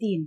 3।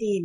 3,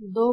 2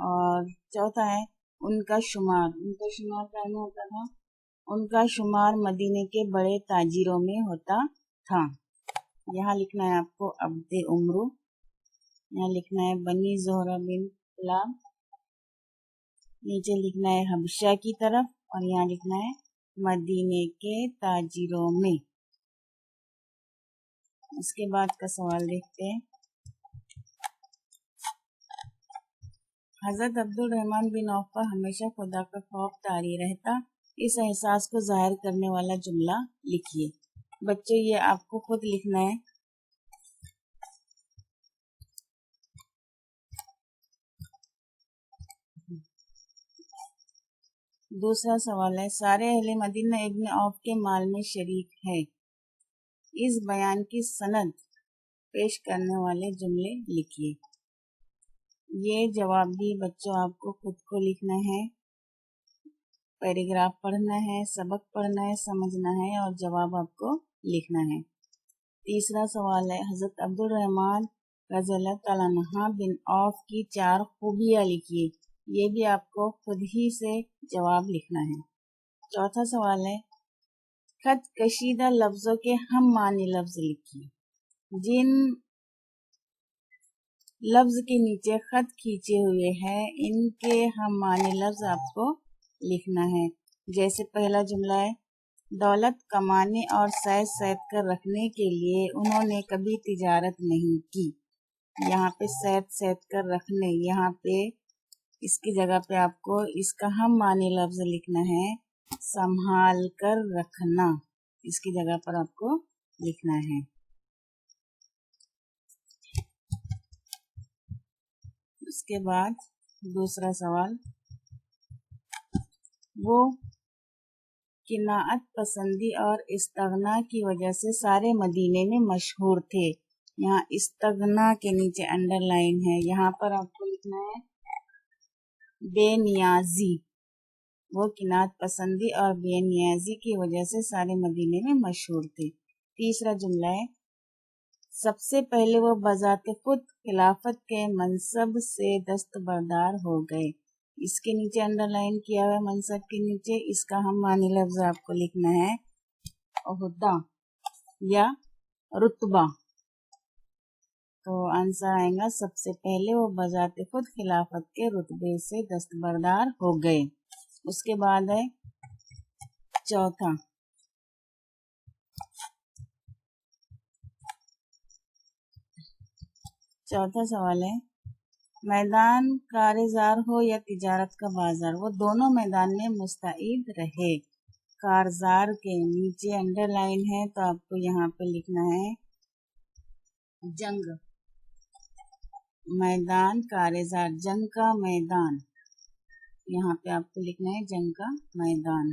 اور چوتھا ہے ان کا شمار کیا میں ہوتا تھا؟ ان کا شمار مدینے کے بڑے تاجروں میں ہوتا تھا. یہاں لکھنا ہے آپ کو عبد عمرو، یہاں لکھنا ہے بنی زہرہ بن کلاب، نیچے لکھنا ہے حبشہ کی طرف، اور یہاں لکھنا ہے مدینے کے تاجروں میں. اس کے بعد کا سوال دیکھتے ہیں. حضرت عبد الرحمن بن عوف پر ہمیشہ خدا کا خوف طاری رہتا، اس احساس کو ظاہر کرنے والا جملہ لکھیے. بچے یہ آپ کو خود لکھنا ہے. دوسرا سوال ہے سارے اہل مدینہ ابن عوف کے مال میں شریک ہے. اس بیان کی سند پیش کرنے والے جملے لکھیے. یہ جواب بھی بچوں آپ کو خود کو لکھنا ہے، پیراگراف پڑھنا ہے، سبق پڑھنا ہے، سمجھنا ہے اور جواب آپ کو لکھنا ہے. تیسرا سوال ہے حضرت عبد الرحمن رضی اللہ تعالیٰ عنہ بن عوف کی 4 خوبیاں لکھیے. یہ بھی آپ کو خود ہی سے جواب لکھنا ہے. چوتھا سوال ہے خط کشیدہ لفظوں کے ہم معنی لفظ لکھیے. جن لفظ کے نیچے خط کھینچے ہوئے ہیں ان کے ہم معنی لفظ آپ کو لکھنا ہے. جیسے پہلا جملہ ہے دولت کمانے اور سید کر رکھنے کے لیے انہوں نے کبھی تجارت نہیں کی. یہاں پہ سید کر رکھنے، یہاں پہ اس کی جگہ پہ آپ کو اس کا ہم معنی لفظ لکھنا ہے سنبھال کر رکھنا. اس کی جگہ پر آپ کو لکھنا ہے. اس کے بعد دوسرا سوال وہ قناعت پسندی اور استغنا کی وجہ سے سارے مدینے میں مشہور تھے. یہاں استغنا کے نیچے انڈر لائن ہے، یہاں پر آپ کو لکھنا ہے بے نیازی. وہ قناعت پسندی اور بے نیازی کی وجہ سے سارے مدینے میں مشہور تھے. تیسرا جملہ ہے سب سے پہلے وہ بذات خود خلافت کے منصب سے دستبردار ہو گئے. اس کے نیچے انڈر لائن کیا ہوا ہے منصب کے نیچے، اس کا ہم معنی لفظ آپ کو لکھنا ہے عہدہ یا رتبہ. تو آنسر آئے گا سب سے پہلے وہ بذات خود خلافت کے رتبے سے دستبردار ہو گئے. اس کے بعد ہے چوتھا سوال ہے میدان کارزار ہو یا تجارت کا بازار، وہ دونوں میدان میں مستعد رہے. کارزار کے نیچے انڈر لائن ہے تو آپ کو یہاں پہ لکھنا ہے جنگ. میدان کارزار جنگ کا میدان، یہاں پہ آپ کو لکھنا ہے جنگ کا میدان.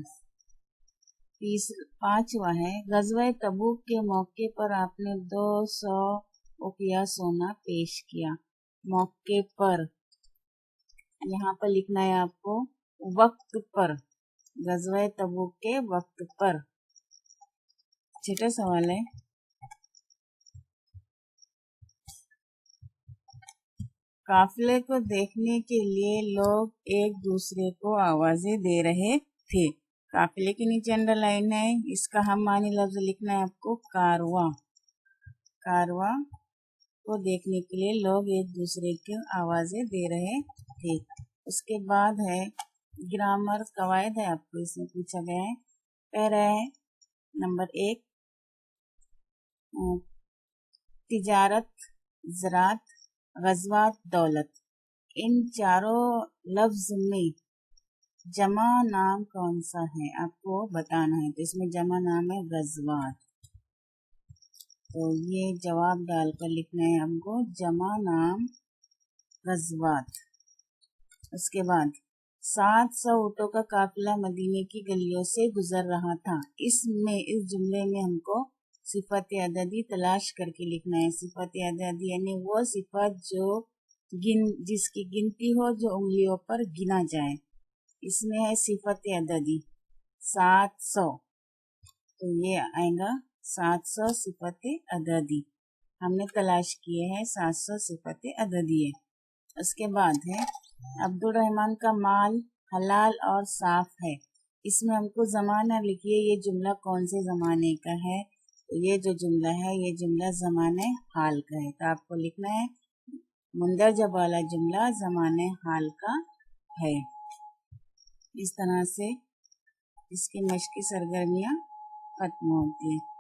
پانچواں ہے غزوہ تبوک کے موقع پر آپ نے 200 اوقیہ سونا پیش کیا. موقع پر یہاں پر لکھنا ہے آپ کو وقت پر، غزوہ تبوک کے وقت پر. چھٹا سوال ہے قافلے کو دیکھنے کے لیے لوگ ایک دوسرے کو آوازیں دے رہے تھے. قافلے کے نیچے انڈر لائن ہے، اس کا ہم معنی لفظ لکھنا ہے آپ کو کارواں. کارواں کو دیکھنے کے لیے لوگ ایک دوسرے کو آوازیں دے رہے تھے. اس کے بعد ہے گرامر قواعد ہے، آپ کو اس میں پوچھا گیا ہے. کہہ رہا ہے نمبر 1 تجارت، زراعت، غزوات، دولت، ان چاروں لفظ میں جمع نام کون سا ہے آپ کو بتانا ہے. تو اس میں جمع نام ہے غزوات. تو یہ جواب ڈال کر لکھنا ہے ہم کو جمع نام غزوات. اس کے بعد 700 اونٹوں کا قافلہ مدینے کی گلیوں سے گزر رہا تھا. اس جملے میں ہم کو صفت عددی تلاش کر کے لکھنا ہے. صفت عددی یعنی وہ صفت جو جس کی گنتی ہو، جو انگلیوں پر گنا جائے. اس میں ہے صفت عددی 700، تو یہ آئے گا 700 صفت عددی. ہم نے تلاش کیے ہیں 700 صفت عددی ہے. اس کے بعد ہے عبدالرحمن کا مال حلال اور صاف ہے۔ اس میں ہم کو زمانہ لکھیے، یہ جملہ کون سے زمانے کا ہے؟ تو یہ جو جملہ ہے یہ جملہ زمانے حال کا ہے، تو آپ کو لکھنا ہے مندرجہ والا جملہ زمانے حال کا ہے۔ اس طرح سے اس کی مشقی سرگرمیاں ختم ہوتی ہیں۔